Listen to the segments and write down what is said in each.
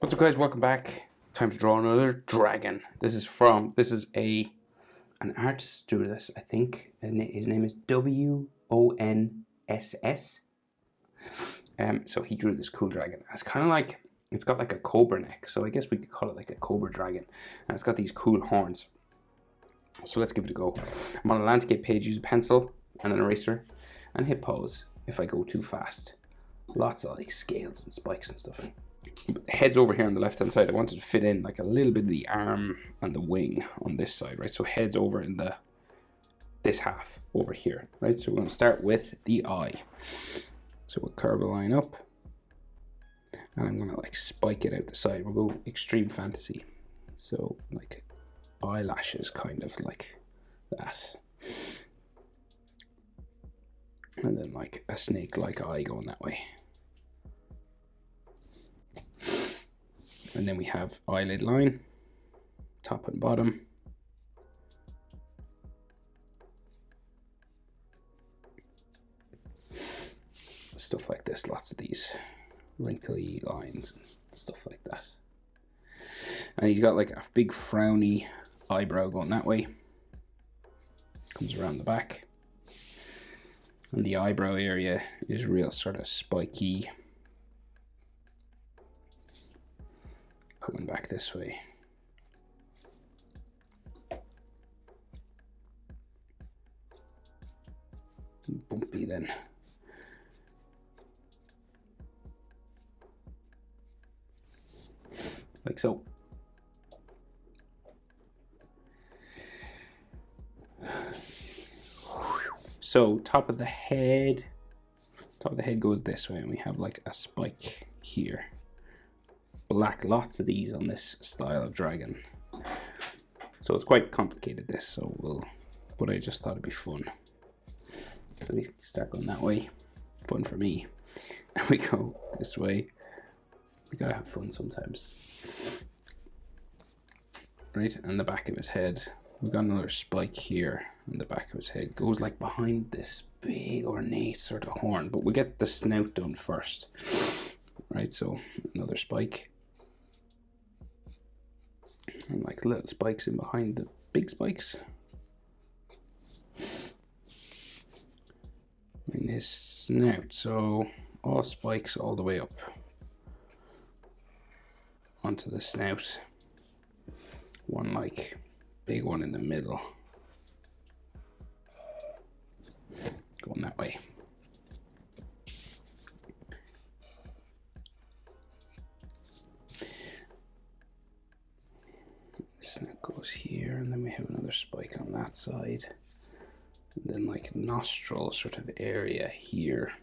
What's up, guys? Welcome back. Time to draw another dragon. This is an artist drew this, I think, and his name is WONSS. So he drew this cool dragon. It's kind of like, it's got like a cobra neck, so I guess we could call it like a cobra dragon, and it's got these cool horns. So let's give it a go. I'm on a landscape page. Use a pencil and an eraser, and hit pause if I go too fast. Lots of like scales and spikes and stuff. Head's over here on the left hand side. I wanted to fit in like a little bit of the arm and the wing on this side, right? So head's over in this half over here, right? So we're going to start with the eye. So we'll curve a line up, and I'm going to like spike it out the side. We'll go extreme fantasy, so like eyelashes, kind of like that, and then like a snake-like eye going that way. And then we have eyelid line, top and bottom. Stuff like this, lots of these wrinkly lines and stuff like that. And he's got like a big frowny eyebrow going that way. Comes around the back. And the eyebrow area is real sort of spiky. Coming back this way. Bumpy then. Like so. So top of the head goes this way, and we have like a spike here. Black, lots of these on this style of dragon. So it's quite complicated, this, but I just thought it'd be fun. So we start going that way, fun for me. And we go this way. We gotta have fun sometimes. Right, and the back of his head. We've got another spike here, and the back of his head goes like behind this big ornate sort of horn, but we get the snout done first. Right, so another spike. And like little spikes in behind the big spikes. In his snout, so all spikes all the way up onto the snout. One like big one in the middle. Going that way. Snout goes here, and then we have another spike on that side, and then like nostril sort of area here.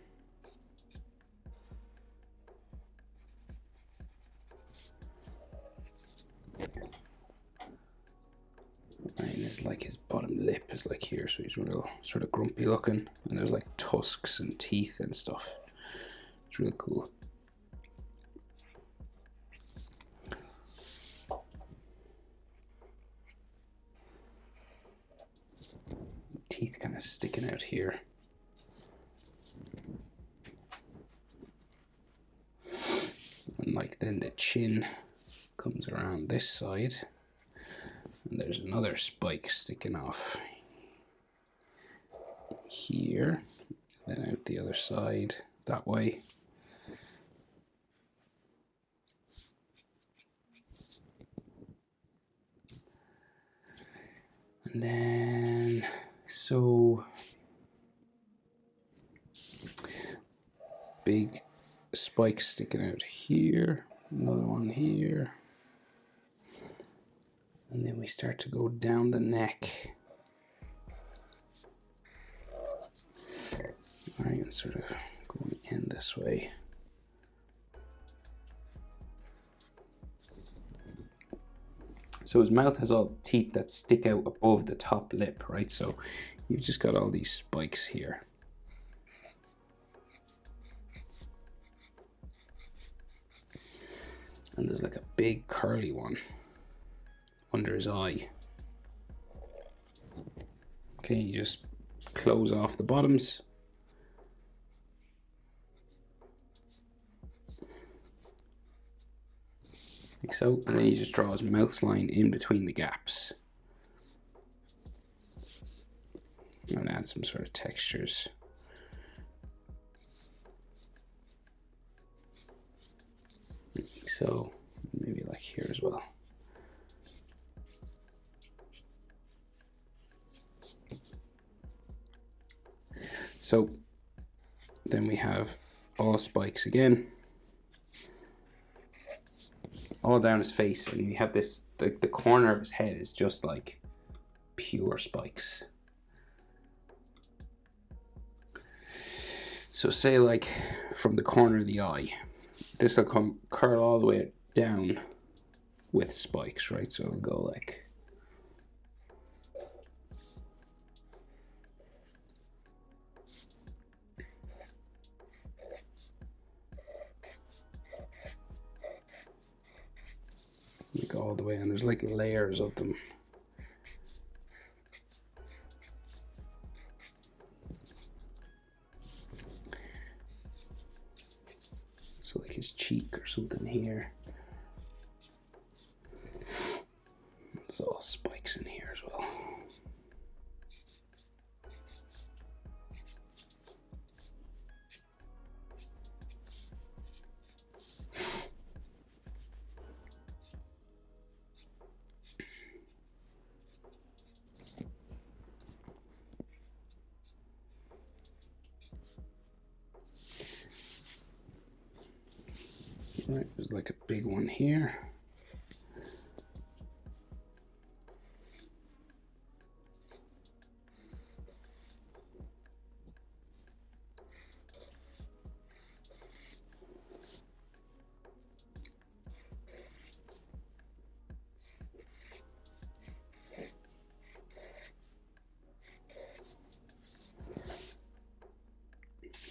Right, and it's like his bottom lip is like here, so he's real sort of grumpy looking, and there's like tusks and teeth and stuff. It's really cool. Teeth kind of sticking out here. And like then the chin comes around this side, and there's another spike sticking off here, then out the other side that way. And then so big spike sticking out here, another one here, and then we start to go down the neck. All right, and sort of going in this way. So his mouth has all teeth that stick out above the top lip, right? So you've just got all these spikes here. And there's like a big curly one under his eye. Okay, you just close off the bottoms. like so, and then he just draws mouth line in between the gaps. And add some sort of textures. Like so, maybe like here as well. So then we have all spikes again, all down his face, and we have this, the corner of his head is just like pure spikes. So say like from the corner of the eye, this will come curl all the way down with spikes, right? So it'll go like, all the way, and there's like layers of them. So like his cheek or something here. There's all spikes in here as well. Right, there's like a big one here.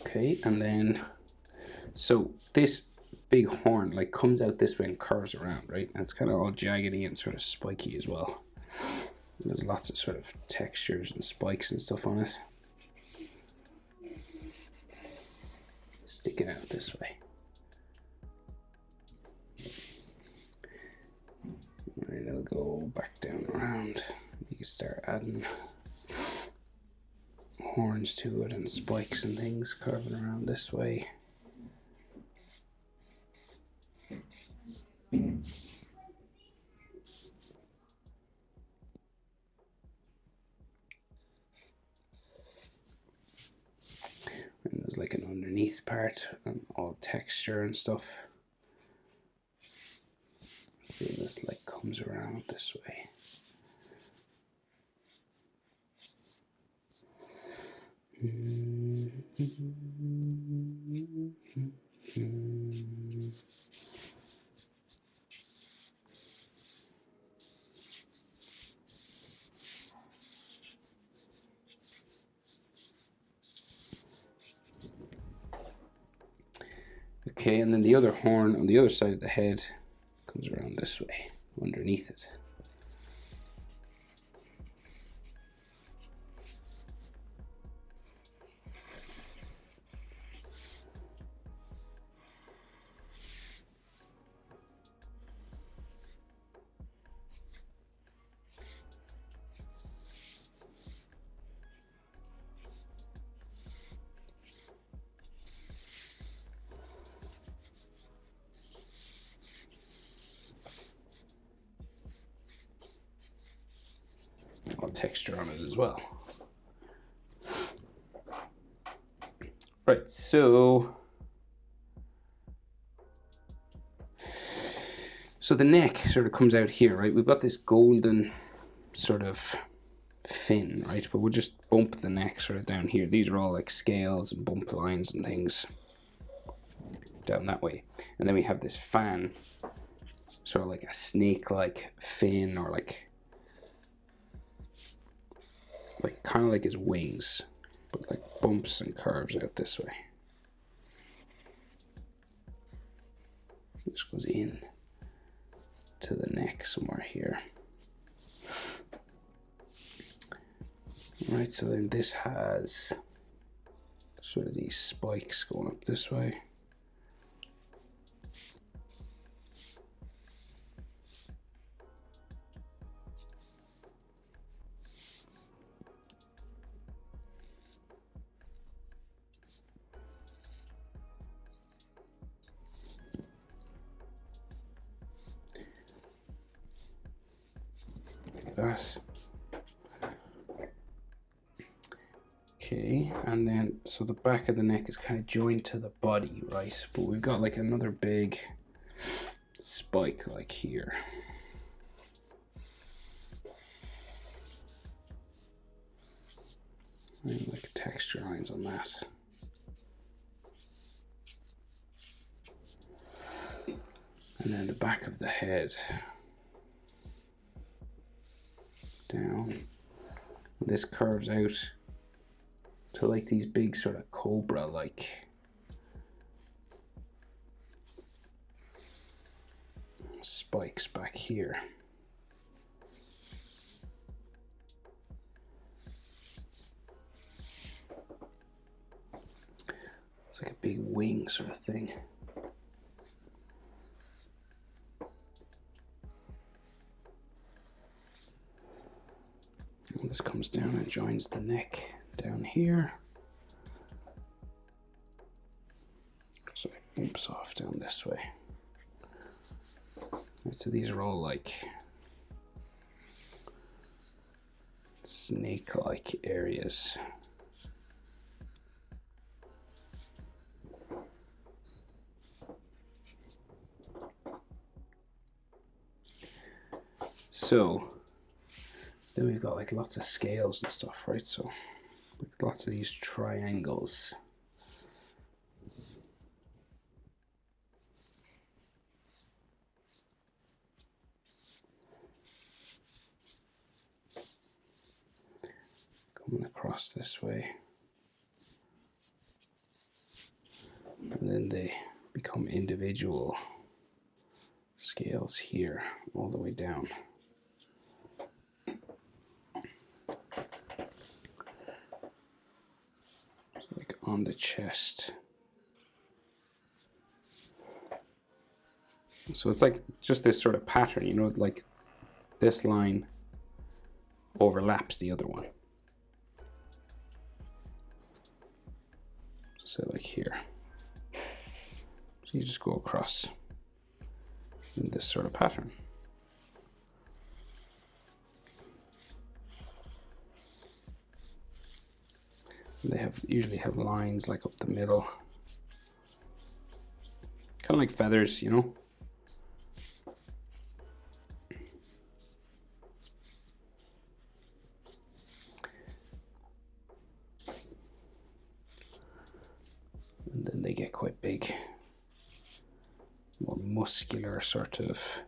Okay, and then, so this big horn like comes out this way and curves around, right? And it's kind of all jaggedy and sort of spiky as well. And there's lots of sort of textures and spikes and stuff on it. Sticking out this way. And it'll go back down around. You can start adding horns to it and spikes and things curving around this way. And there's like an underneath part and all texture and stuff. So this like comes around this way. Okay, and then the other horn on the other side of the head comes around this way, underneath it. All texture on it as well. Right, so the neck sort of comes out here, right? We've got this golden sort of fin, right? But we'll just bump the neck sort of down here. These are all like scales and bump lines and things down that way. And then we have this fan, sort of like a snake-like fin, or like kind of like his wings, but like bumps and curves out this way. This goes in to the neck somewhere here. Right, so then this has sort of these spikes going up this way. like that. Okay, and then so the back of the neck is kind of joined to the body, right? But we've got like another big spike like here. And like texture lines on that. And then the back of the head down. This curves out to like these big sort of cobra like spikes back here. It's like a big wing sort of thing. And this comes down and joins the neck down here. So it bumps off down this way. Right, so these are all like snake-like areas. So then we've got like lots of scales and stuff, right? So lots of these triangles. Coming across this way. And then they become individual scales here all the way down. Like on the chest. So it's like just this sort of pattern, you know, like this line overlaps the other one. So like here. So you just go across in this sort of pattern. And they usually have lines like up the middle. Kind of like feathers, you know? And then they get quite big, more muscular sort of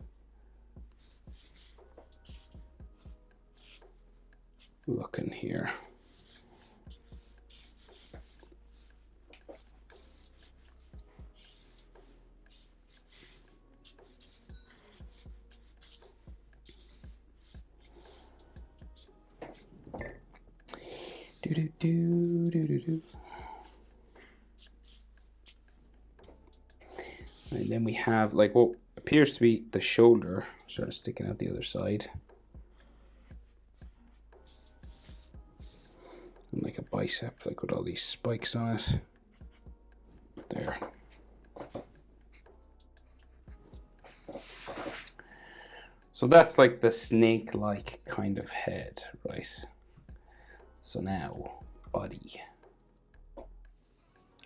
look in here. Do do do do do do. And then we have like what appears to be the shoulder sort of sticking out the other side. And like a bicep, like with all these spikes on it. There. So that's like the snake-like kind of head, right? So now, body.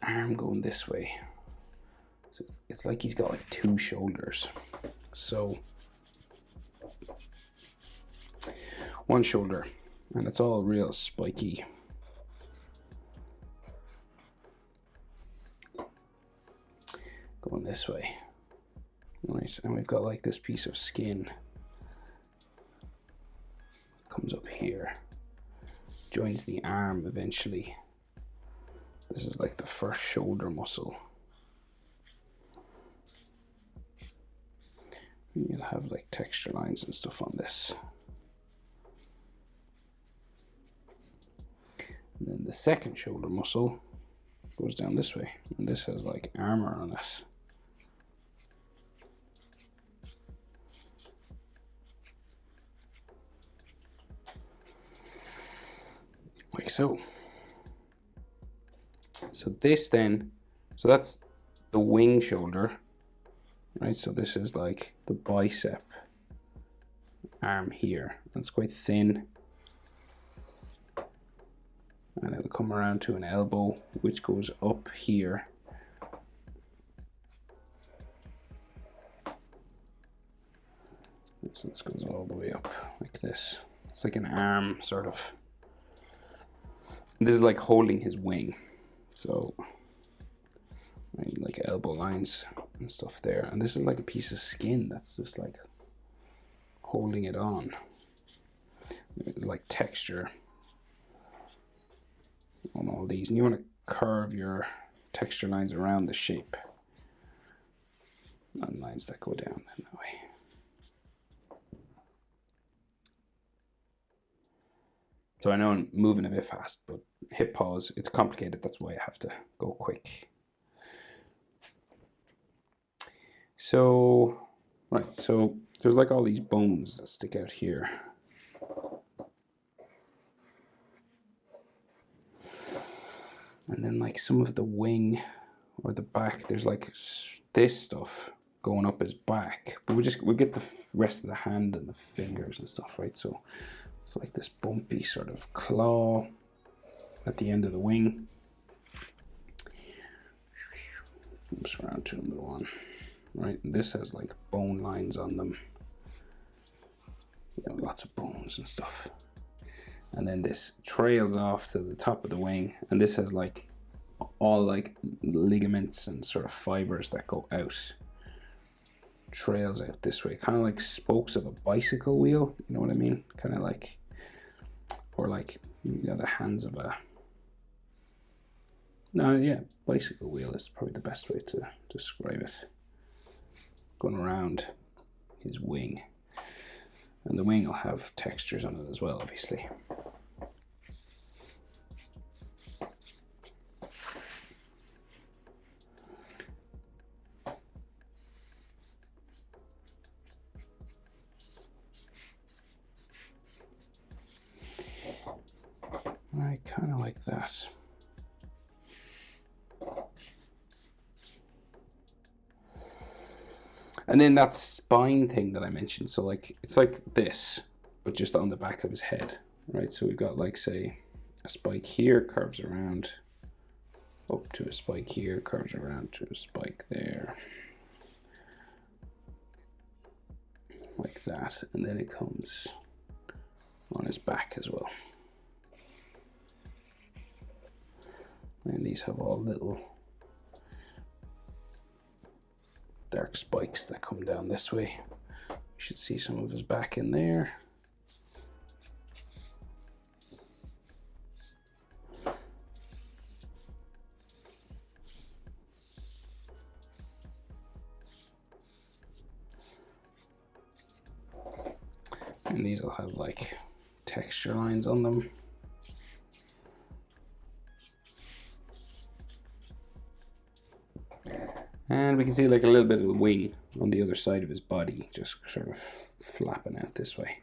Arm going this way. So it's like he's got like two shoulders. So one shoulder, and it's all real spiky. Going this way. Right, and we've got like this piece of skin. Comes up here. Joins the arm eventually. This is like the first shoulder muscle. You'll have like texture lines and stuff on this. And then the second shoulder muscle goes down this way, and this has like armor on it. Like so. So this then, so that's the wing shoulder, right? So this is like the bicep arm here. That's quite thin. And it'll come around to an elbow, which goes up here. So this goes all the way up like this. It's like an arm, sort of. This is like holding his wing. So, right, like elbow lines and stuff there. And this is like a piece of skin that's just like holding it on. Like texture on all these. And you want to curve your texture lines around the shape. And lines that go down that way. So I know I'm moving a bit fast, but hit pause. It's complicated. That's why I have to go quick. So, right. So there's like all these bones that stick out here. And then like some of the wing or the back, there's like this stuff going up his back. But we'll get the rest of the hand and the fingers and stuff, right? So it's like this bumpy sort of claw at the end of the wing. Jumps around to another one, right? And this has like bone lines on them. You know, lots of bones and stuff. And then this trails off to the top of the wing, and this has like all like ligaments and sort of fibers that go out. Trails out this way, kind of like spokes of a bicycle wheel, you know what I mean? Kind of like, or like, you know, the hands of a, no, yeah, bicycle wheel is probably the best way to describe it. Going around his wing. And the wing will have textures on it as well, obviously. I kind of like that. And then that spine thing that I mentioned, so like it's like this, but just on the back of his head, right? So we've got like, say, a spike here, curves around up to a spike here, curves around to a spike there, like that, and then it comes on his back as well. And these have all little dark spikes that come down this way. You should see some of his back in there. And these will have like texture lines on them. And we can see like a little bit of the wing on the other side of his body, just sort of flapping out this way.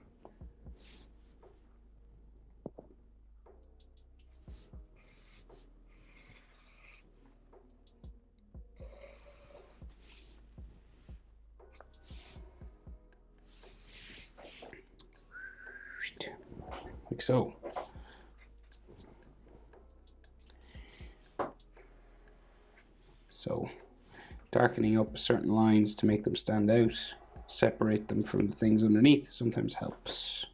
Like so. So, darkening up certain lines to make them stand out, separate them from the things underneath sometimes helps.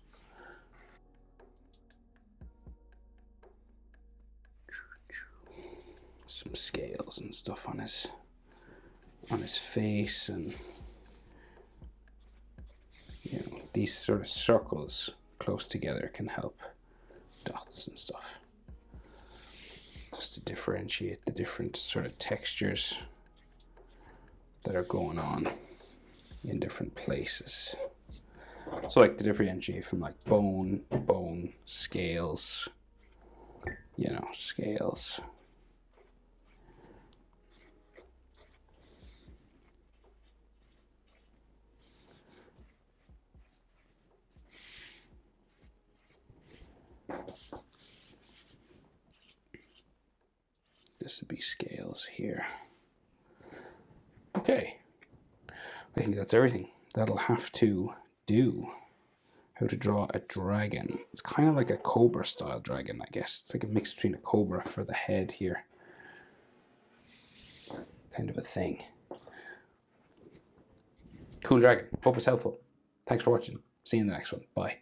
Some scales and stuff on his face, and you know, these sort of circles close together can help dots and stuff, just to differentiate the different sort of textures that are going on in different places. So like to differentiate from like bone, scales, you know, scales. This would be scales here. Okay, I think that's everything. That'll have to do. how to draw a dragon. It's kind of like a cobra style dragon, I guess. It's like a mix between a cobra for the head here. Kind of a thing. Cool dragon. Hope it's helpful. Thanks for watching. See you in the next one. Bye.